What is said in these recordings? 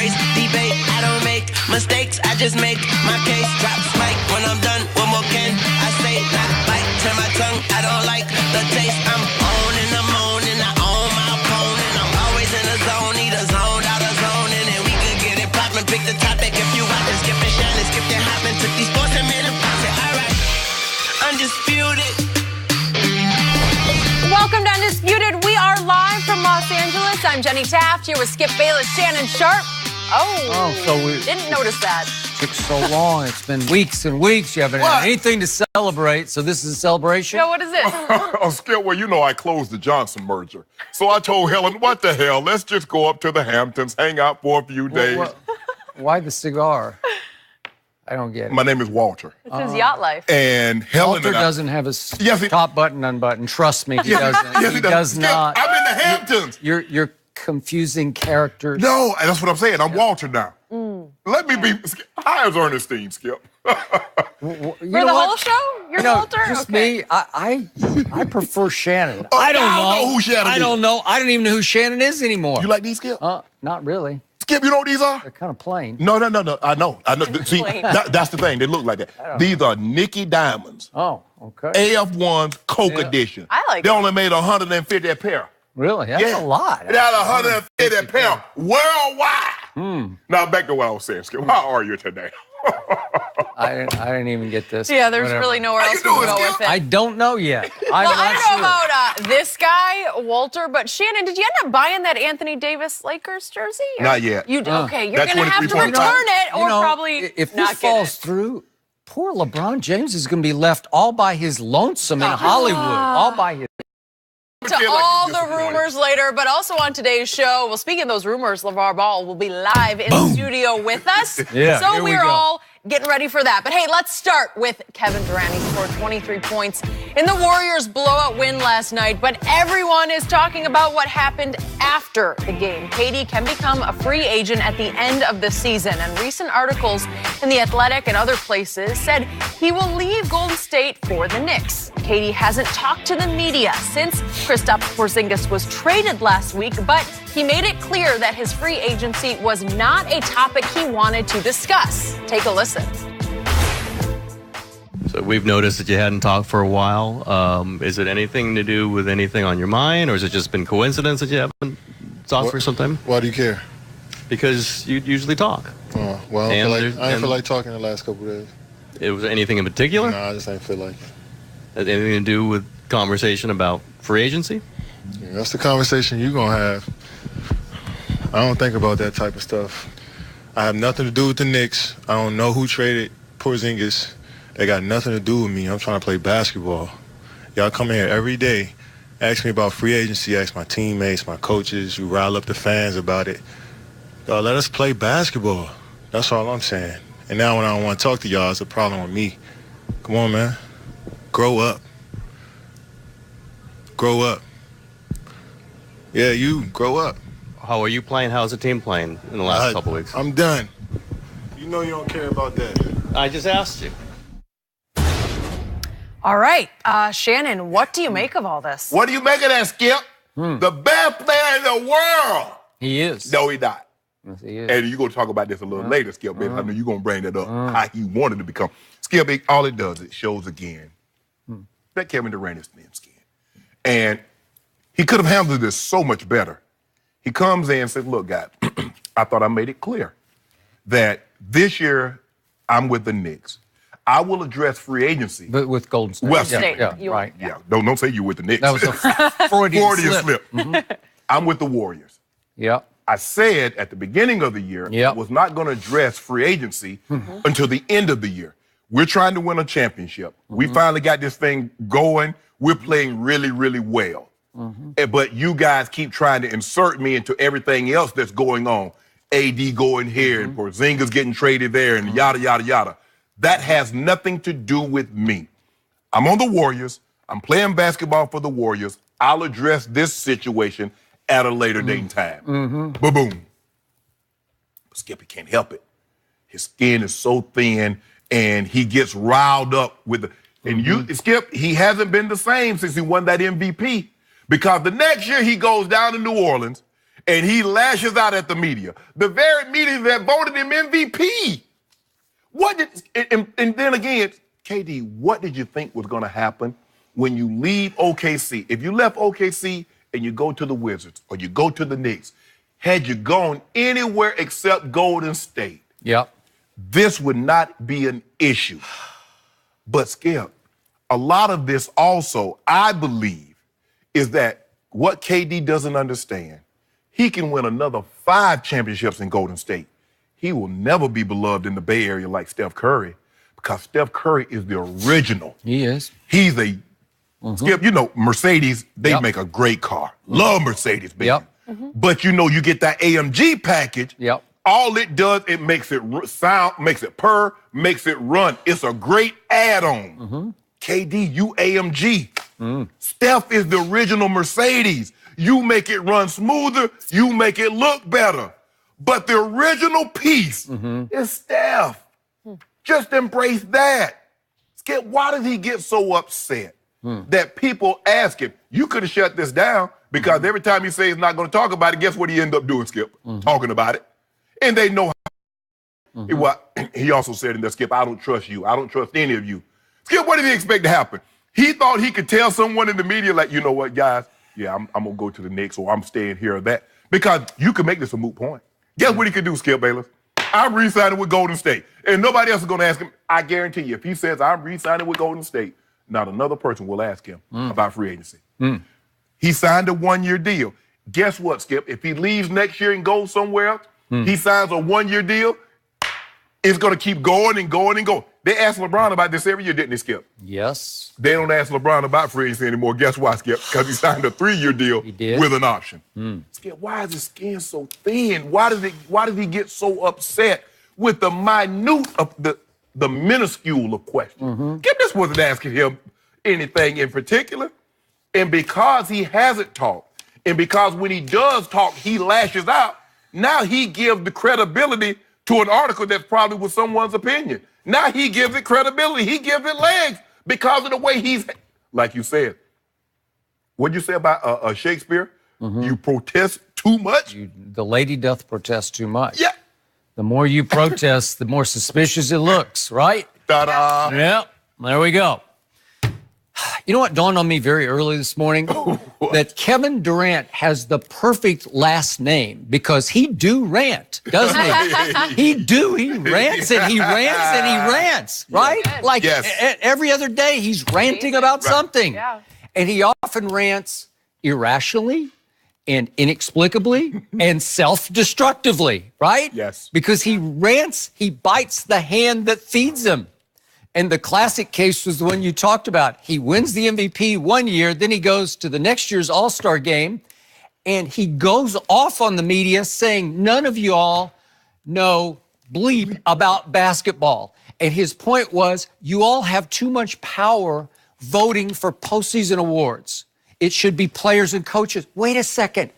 embrace debate. I don't make mistakes, I just make my case. Drop mic when I'm done. What more can I say? Not bite, turn my tongue. I don't like the taste. I'm on and I'm on and I own my opponent. I'm always in the zone, either zoned out of zone, and then we could get it poppin'. Pick the topic if you want. Skip and Shannon, skip and hoppin'. Took these sports and made them pop it. All right, undisputed. Welcome to Undisputed. We are live from Los Angeles. I'm Jenny Taft here with Skip Bayless, Shannon Sharp. So we Didn't notice that. took so long. It's been weeks and weeks. You haven't had anything to celebrate, so this is a celebration. Yo, what is this? Oh, Skip, well, you know I closed the Johnson merger. So I told Helen, what the hell, let's just go up to the Hamptons, hang out for a few days. Why the cigar? I don't get it. My name is Walter. It's his yacht life. And Helen Walter and I, doesn't have his Yes, he- top button unbuttoned. Trust me, he doesn't. Yes, he does Skip, not. I'm in the Hamptons. You're confusing characters. No, that's what I'm saying. I'm Walter now. Let me be. Hi, as Ernestine, Skip. You For know the what? whole show? You're No, Walter? just Okay. me. I prefer Shannon. I don't know who Shannon I is. don't know. I don't even know who Shannon is anymore. You like these, Skip? Not really. Skip, you know what these are? They're kind of plain. No. I know. See, Plain. that's the thing. They look like that. These are Nicky Diamonds. Oh, okay. AF1's Coke edition. I like They it. only made 150 a pair. Really? That's a lot. They had 150 a pair worldwide. Now back to what I was saying, Skip. How are you today? I didn't even get this. Yeah, there's Whatever. really nowhere How else you we can doing, go Skip? with it. I don't know yet. I'm Well, not I don't sure. know about this guy, Walter, but Shannon, did you end up buying that Anthony Davis Lakers jersey? Or- Not yet. You did? Okay, you're That's going to have to 23.5. return it or You know, probably if not this get falls it. through, poor LeBron James is going to be left all by his lonesome in Hollywood. All by his. To all the rumors later, but also on today's show. Well, speaking of those rumors, LeVar Ball will be live in the studio with us. Yeah, so here we we're go. all getting ready for that. But hey, let's start with Kevin Durant. He scored 23 points in the Warriors' blowout win last night. But everyone is talking about what happened after the game. KD can become a free agent at the end of the season. And recent articles in The Athletic and other places said he will leave Golden State for the Knicks. KD hasn't talked to the media since Kristaps Porzingis was traded last week, but he made it clear that his free agency was not a topic he wanted to discuss. Take a listen. So we've noticed that you hadn't talked for a while. Is it anything to do with anything on your mind, or has it just been coincidence that you haven't talked for some time? Why do you care? Because you usually talk. Oh, well, I And don't there's- feel like talking the last couple of days. It was anything in particular? Nah, I just ain't feel like it. Has anything to do with conversation about free agency? Yeah, that's the conversation you're going to have. I don't think about that type of stuff. I have nothing to do with the Knicks. I don't know who traded Porzingis. They got nothing to do with me. I'm trying to play basketball. Y'all come here every day, ask me about free agency, ask my teammates, my coaches, you rile up the fans about it. Y'all let us play basketball. That's all I'm saying. And now when I don't want to talk to y'all, it's a problem with me. Come on, man. Grow up. Grow up. Yeah, you grow up. How are you playing? How's the team playing in the last couple weeks? I'm done. You know you don't care about that. I just asked you. All right, Shannon, what do you make of all this? What do you make of that, Skip? The best player in the world. He is. No, he not. Yes, he is. And you're going to talk about this a little later, Skip. Baby. I know you're going to bring that up, how he wanted to become. Skip, all it does, it shows again that Kevin Durant is thin skinned. And he could have handled this so much better. He comes in and says, look, guys, I thought I made it clear that this year I'm with the Knicks. I will address free agency. But with Golden State. Well, yeah, you- right. Yeah, don't say you with the Knicks. That was a Freudian slip. I'm with the Warriors. Yep. I said at the beginning of the year, Yep. I was not going to address free agency until the end of the year. We're trying to win a championship. We finally got this thing going. We're playing really, really well. But you guys keep trying to insert me into everything else that's going on. AD going here and Porzingis getting traded there and yada, yada, yada. That has nothing to do with me. I'm on the Warriors. I'm playing basketball for the Warriors. I'll address this situation at a later date and time. Boom. Skippy can't help it. His skin is so thin, and he gets riled up with the. And you, Skip, he hasn't been the same since he won that MVP. Because the next year he goes down to New Orleans and he lashes out at the media. The very media that voted him MVP. And then again, KD, what did you think was going to happen when you leave OKC? If you left OKC and you go to the Wizards or you go to the Knicks, had you gone anywhere except Golden State, this would not be an issue. But Skip, a lot of this also, I believe, is that what KD doesn't understand, he can win another 5 championships in Golden State. He will never be beloved in the Bay Area like Steph Curry, because Steph Curry is the original. He is. He's a, Skip, you know, Mercedes, they make a great car. Love Mercedes, baby. But you know, you get that AMG package, all it does, it makes it sound, makes it purr, makes it run. It's a great add-on. KD, you AMG. Steph is the original Mercedes. You make it run smoother, you make it look better. But the original piece is Steph. Just embrace that. Skip, why does he get so upset that people ask him, you could have shut this down, because every time he says he's not going to talk about it, guess what he end up doing, Skip? Talking about it. And they know how. He also said in there, Skip, I don't trust you. I don't trust any of you. Skip, what did he expect to happen? He thought he could tell someone in the media, like, you know what, guys, yeah, I'm going to go to the Knicks, or I'm staying here or that. Because you can make this a moot point. Guess what he could do, Skip Bayless? I'm re-signing with Golden State. And nobody else is going to ask him. I guarantee you, if he says I'm re-signing with Golden State, not another person will ask him about free agency. He signed a 1-year deal. Guess what, Skip? If he leaves next year and goes somewhere else, he signs a 1-year deal, it's going to keep going and going and going. They ask LeBron about this every year, didn't they, Skip? Yes. They don't ask LeBron about free agency anymore. Guess why, Skip? Because he signed a 3-year deal with an option. Skip, why is his skin so thin? Why does he get so upset with the minute of the minuscule of questions? Skip, this wasn't asking him anything in particular. And because he hasn't talked, and because when he does talk, he lashes out, now he gives the credibility to an article that probably was someone's opinion. Now he gives it credibility. He gives it legs because of the way he's, like you said. What'd you say about Shakespeare? You protest too much? The lady doth protest too much. Yeah. The more you protest, the more suspicious it looks, right? Ta-da. Yep, there we go. You know what dawned on me very early this morning? That Kevin Durant has the perfect last name, because he do rant, doesn't he? He rants and he rants and he rants, right? Like every other day he's ranting about something. And he often rants irrationally and inexplicably and self-destructively, right? Yes. Because he rants, he bites the hand that feeds him. And the classic case was the one you talked about. He wins the MVP 1 year, then he goes to the next year's All-Star game, and he goes off on the media saying, none of you all know bleep about basketball. And his point was, you all have too much power voting for postseason awards. It should be players and coaches. Wait a second.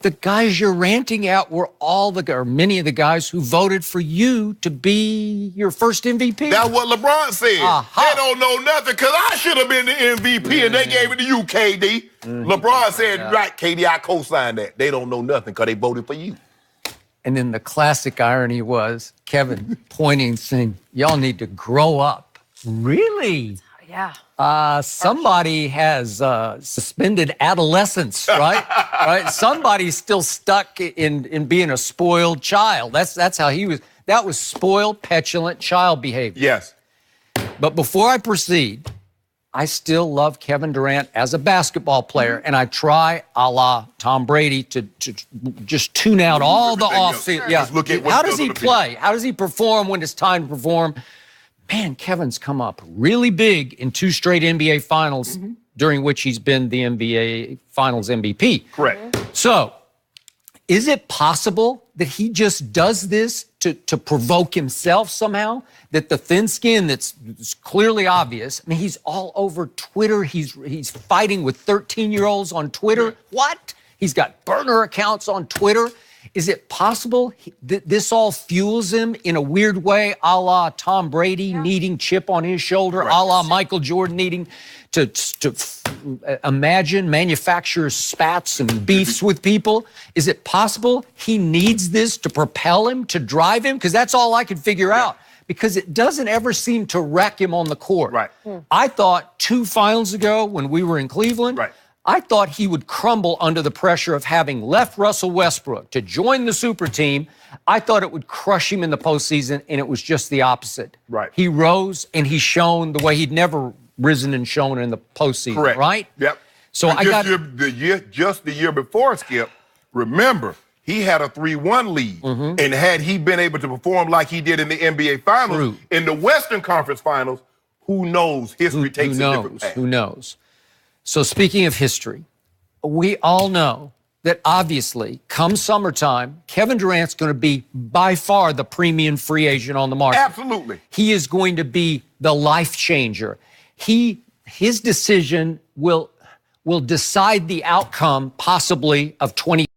The guys you're ranting at were many of the guys who voted for you to be your first MVP. That's what LeBron said. They don't know nothing, because I should have been the MVP and they gave it to you, KD. LeBron said, right, KD, I co-signed that. They don't know nothing because they voted for you. And then the classic irony was Kevin pointing, saying, y'all need to grow up. Really? Yeah. Somebody has suspended adolescence, right? Right? Somebody's still stuck in being a spoiled child. That's how he was. That was spoiled, petulant child behavior. Yes. But before I proceed, I still love Kevin Durant as a basketball player, and I try, a la Tom Brady, to just tune out all the off-season. Yeah. Look at How does he play? How does he perform when it's time to perform? Man, Kevin's come up really big in 2 straight NBA Finals, during which he's been the NBA Finals MVP. Correct. So, is it possible that he just does this to provoke himself somehow? That the thin skin that's clearly obvious, I mean, he's all over Twitter. He's fighting with 13-year-olds on Twitter. What? He's got burner accounts on Twitter. Is it possible this all fuels him in a weird way, a la Tom Brady needing chip on his shoulder, a la Michael Jordan needing to manufacture spats and beefs with people? Is it possible he needs this to propel him, to drive him? Because that's all I could figure out. Because it doesn't ever seem to wreck him on the court. Right. I thought 2 finals ago when we were in Cleveland, I thought he would crumble under the pressure of having left Russell Westbrook to join the super team. I thought it would crush him in the postseason, and it was just the opposite. Right. He rose, and he shone the way he'd never risen and shone in the postseason. Correct. Right? Yep. So I got just the year before, Skip. Remember, he had a 3-1 lead, and had he been able to perform like he did in the NBA Finals, in the Western Conference Finals, who knows? History takes a different path. Who knows? So speaking of history, we all know that obviously, come summertime, Kevin Durant's going to be by far the premium free agent on the market. Absolutely. He is going to be the life changer. His decision will decide the outcome possibly of